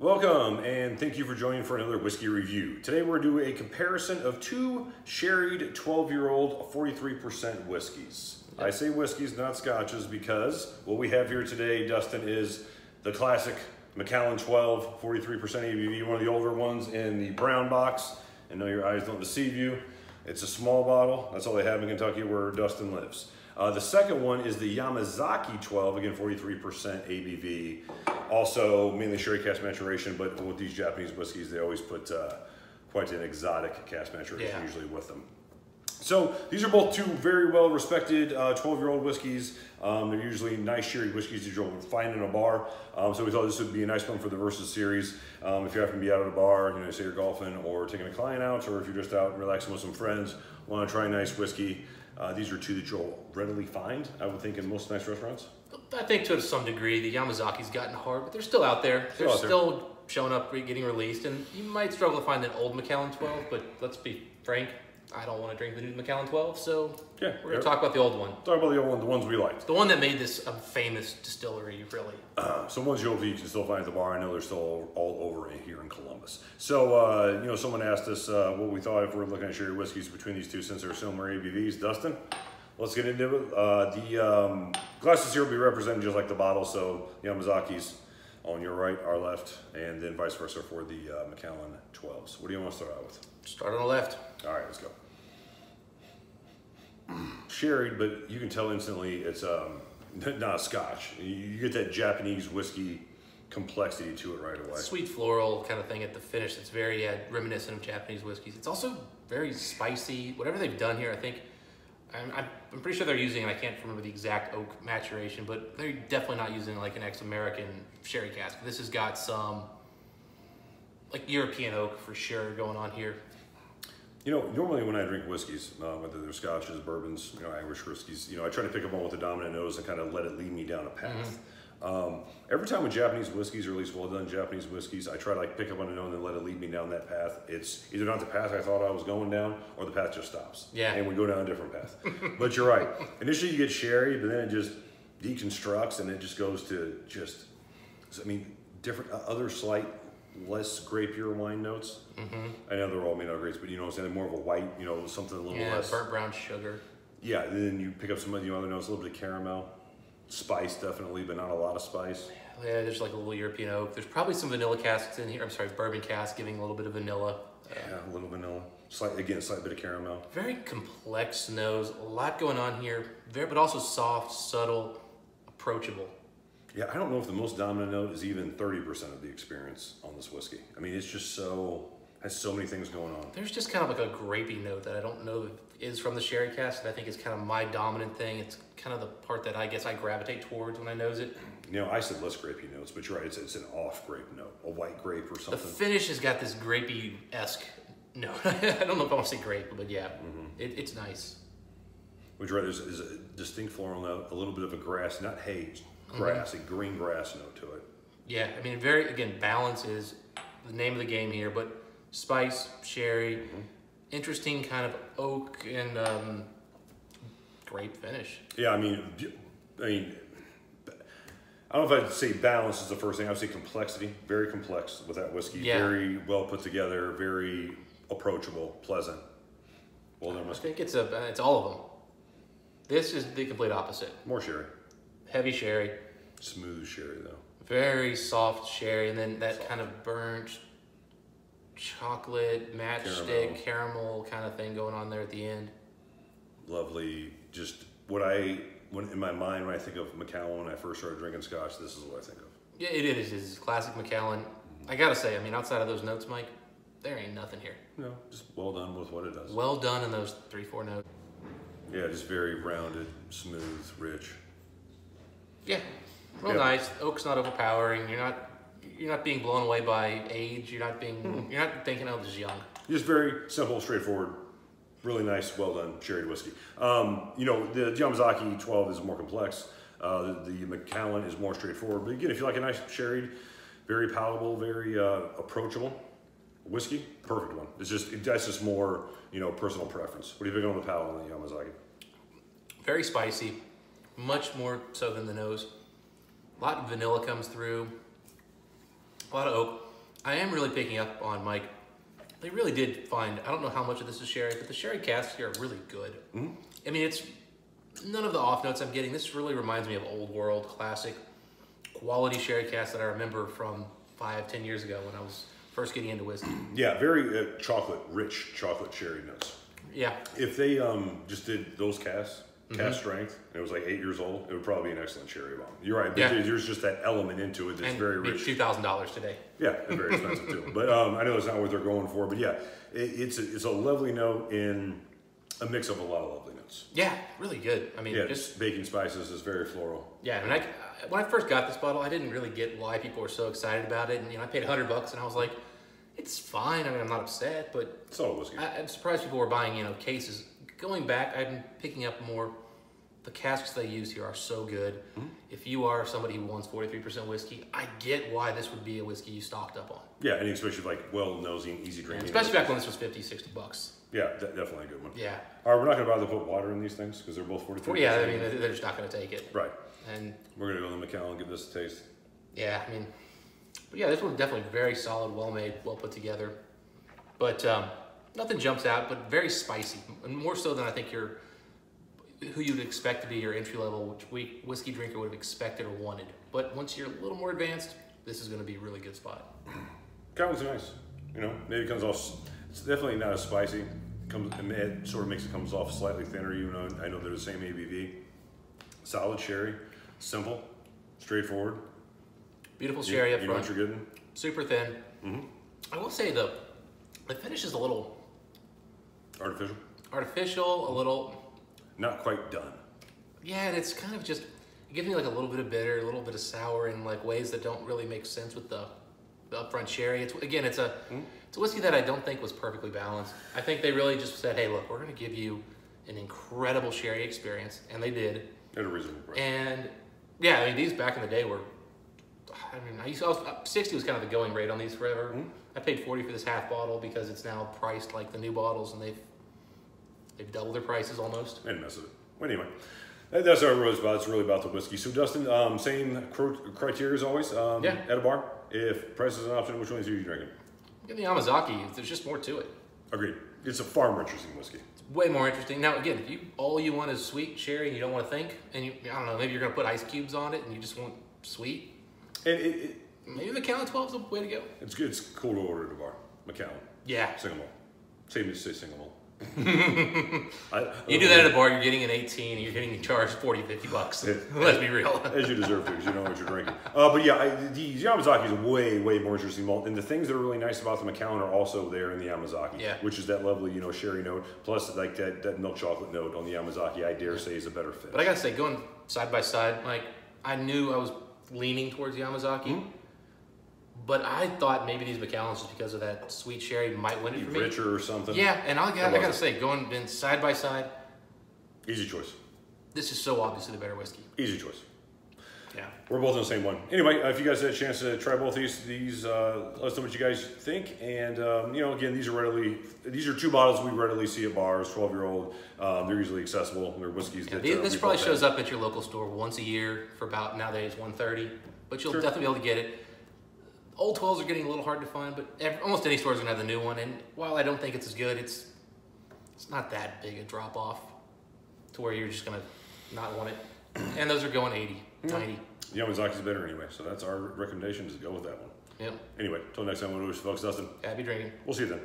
Welcome, and thank you for joining for another whiskey review. Today we're doing a comparison of two sherried 12-year-old 43% whiskeys. I say whiskeys, not scotches, because what we have here today, Dustin, is the classic Macallan 12, 43% ABV, one of the older ones in the brown box. And no, your eyes don't deceive you. It's a small bottle. That's all they have in Kentucky where Dustin lives. The second one is the Yamazaki 12, again 43% ABV. Also mainly sherry cask maturation, but with these Japanese whiskeys, they always put quite an exotic cask maturation usually with them. So these are both two very well respected 12-year-old whiskeys. They're usually nice sherry whiskeys that you'll find in a bar. So we thought this would be a nice one for the Versus series. If you happen to be out at a bar, you know, say you're golfing or taking a client out, or if you're just out relaxing with some friends, want to try a nice whiskey. These are two that you'll readily find, I would think, in most nice restaurants. I think to some degree the Yamazaki's gotten hard, but they're still out there. They're still showing up, getting released, and you might struggle to find an old Macallan 12, but let's be frank, I don't want to drink the new Macallan 12, so we're going to talk about the old one. Talk about the old one, the ones we liked. The one that made this a famous distillery, really. So ones you can still find at the bar. I know they're still all over here in Columbus. So, you know, someone asked us what we thought if we're looking at sherry whiskeys between these two since they're similar ABVs. Dustin, let's get into it. The glasses here will be represented just like the bottle, so Yamazaki's on your right, our left, and then vice versa for the Macallan 12s. What do you want to start out with? Start on the left. All right, let's go. Sherried, but you can tell instantly it's not a scotch. You get that Japanese whiskey complexity to it right away. Sweet floral kind of thing at the finish. It's very reminiscent of Japanese whiskeys. It's also very spicy. Whatever they've done here, I think, I'm pretty sure they're using, and I can't remember the exact oak maturation, but they're definitely not using like an ex-American sherry cask. This has got some like European oak for sure going on here. You know, normally when I drink whiskeys, whether they're scotches, bourbons, you know, Irish whiskeys, you know, I try to pick up one with a dominant nose and kind of let it lead me down a path. Every time with Japanese whiskeys, or at least well-done Japanese whiskeys, I try to like pick up on a nose and let it lead me down that path. It's either not the path I thought I was going down, or the path just stops. Yeah. And we go down a different path. But you're right. Initially you get sherry, but then it just deconstructs and it just goes to just, I mean, different, other slight, less grapier wine notes. I know they're all made out of grapes, but you know what I'm saying, more of a white, you know, something a little less. Burnt brown sugar. Yeah, and then you pick up some of the other notes, a little bit of caramel. Spice definitely, but not a lot of spice. Yeah, there's like a little European oak. There's probably some vanilla casks in here. I'm sorry, bourbon cask giving a little bit of vanilla. Yeah, a little vanilla. Again, a slight bit of caramel. Very complex nose. A lot going on here, but also soft, subtle, approachable. Yeah, I don't know if the most dominant note is even 30% of the experience on this whiskey. I mean, it's just has so many things going on. There's just kind of like a grapey note that I don't know is from the sherry cask, and I think is kind of my dominant thing. It's kind of the part that I guess I gravitate towards when I nose it. You know, I said less grapey notes, but you're right, it's an off grape note, a white grape or something. The finish has got this grapey-esque note. I don't know if I want to say grape, but yeah, it's nice. But you're right, there's a distinct floral note, a little bit of a grass, not haze, grass, a green grass note to it. Yeah, I mean, again, balance is the name of the game here, but spice, sherry, interesting kind of oak and grape finish. Yeah, I mean, I don't know if I'd say balance is the first thing. I would say complexity, very complex with that whiskey. Yeah. Very well put together, very approachable, pleasant. Well done whiskey. I think it's all of them. This is the complete opposite. More sherry. Heavy sherry. Smooth sherry though. Very soft sherry, and then that kind of burnt chocolate, matchstick, caramel kind of thing going on there at the end. Lovely. Just when in my mind, when I think of Macallan, when I first started drinking scotch, this is what I think of. Yeah, it is. It's classic Macallan. I gotta say, I mean, outside of those notes, Mike, there ain't nothing here. No, just well done with what it does. Well done in those 3-4 notes. Yeah, just very rounded, smooth, rich. Yeah, real nice. Oak's not overpowering. You're not being blown away by age. You're not thinking, oh, this is young. Just very simple, straightforward, really nice, well done sherry whiskey. You know, the Yamazaki 12 is more complex. The Macallan is more straightforward. But again, if you like a nice sherry, very palatable, very approachable whiskey, perfect one. That's just more, you know, personal preference. What do you think on the palate on the Yamazaki? Very spicy, much more so than the nose. A lot of vanilla comes through. A lot of oak. I am really picking up on Mike. They really did find, I don't know how much of this is sherry, but the sherry casks here are really good. Mm-hmm. I mean, it's none of the off notes I'm getting. This really reminds me of old world, classic, quality sherry casks that I remember from 5-10 years ago when I was first getting into whiskey. Yeah, very rich chocolate sherry notes. Yeah. If they just did those casks, cast strength, and it was like 8 years old, it would probably be an excellent sherry bomb. You're right. Yeah. There's just that element into it that's And very rich. $2,000 today. Yeah, and very expensive too. But I know it's not what they're going for. But yeah, it's a lovely note in a mix of a lot of lovely notes. Yeah, really good. I mean, Yeah, just baking spices is very floral. yeah. And when I first got this bottle, I didn't really get why people were so excited about it. And I paid $100, and I was like, it's fine. I mean, I'm not upset, but It's all whiskey. I'm surprised people were buying cases. Going back, I've been picking up more. The casks they use here are so good. If you are somebody who wants 43% whiskey, I get why this would be a whiskey you stocked up on. Yeah, and especially like well-nosy and easy drinking. Especially back when this was $50-$60. Yeah, definitely a good one. Yeah. All right, we're not going to bother to put water in these things because they're both 43%. Yeah, I mean, they're just not going to take it. Right. And We're going to go to the Macallan and give this a taste. yeah, I mean, but yeah, this one's definitely very solid, well made, well put together. But nothing jumps out, but very spicy, and more so than I think who you'd expect to be your entry level whiskey drinker would have expected or wanted. But once you're a little more advanced, this is going to be a really good spot. Macallan's nice. Maybe it comes off. It's definitely not as spicy. It sort of makes it comes off slightly thinner. Even though I know they're the same ABV. Solid sherry, simple, straightforward. Beautiful sherry up You know front. what you're getting. Super thin. I will say the finish is a little Artificial. a little. Not quite done. Yeah, and it's kind of just, it gives me like a little bit of bitter, a little bit of sour in like ways that don't really make sense with the upfront sherry. It's a whiskey that I don't think was perfectly balanced. I think they really just said, hey, look, we're going to give you an incredible sherry experience, and they did. At a reasonable price. And yeah, I mean, these back in the day were, 60 was kind of the going rate on these forever. I paid $40 for this half bottle because it's now priced like the new bottles, and they've doubled their prices almost. And mess with it. Well, anyway, that's our really about. It's really about the whiskey. So Dustin, same criteria as always. Yeah. At a bar, if price is an option, which ones are you drinking? Get the Yamazaki. There's just more to it. Agreed. It's a far more interesting whiskey. It's way more interesting. Now, again, if all you want is sweet sherry and you don't want to think, and I don't know, maybe you're going to put ice cubes on it and you just want sweet. And Maybe Macallan 12 is the way to go. it's good. It's cool to order at a bar. Macallan. Yeah. Single malt. Same as say single malt. You do that at a bar, you're getting an 18 and you're getting charged $40-$50. Let's be real. As you deserve to, because you know what you're drinking. But yeah, the Yamazaki is a way more interesting malt. And the things that are really nice about the Macallan are also there in the Yamazaki. Yeah. Which is that lovely, sherry note, plus like that milk chocolate note on the Yamazaki, I dare say is a better fit. But I gotta say, going side by side, like, I knew I was leaning towards Yamazaki. But I thought maybe these Macallans, just because of that sweet sherry, might win it for me. Richer or something. Yeah, and I gotta say, going in side by side, Easy choice. this is so obviously the better whiskey. Easy choice. Yeah. We're both on the same one. Anyway, if you guys had a chance to try both these let us know what you guys think. And again, these are two bottles we readily see at bars. 12-year-old, they're easily accessible. They're whiskeys. Yeah, this probably shows up at your local store once a year for about nowadays $130, but you'll definitely be able to get it. Old 12s are getting a little hard to find, but almost any store is gonna have the new one. And while I don't think it's as good, it's not that big a drop off to where you're just gonna not want it. And those are going 80, 90. Yamazaki's better anyway, so that's our recommendation, is to go with that one. Yep. Anyway, till next time, we'll do folks, Dustin. Happy drinking. We'll see you then.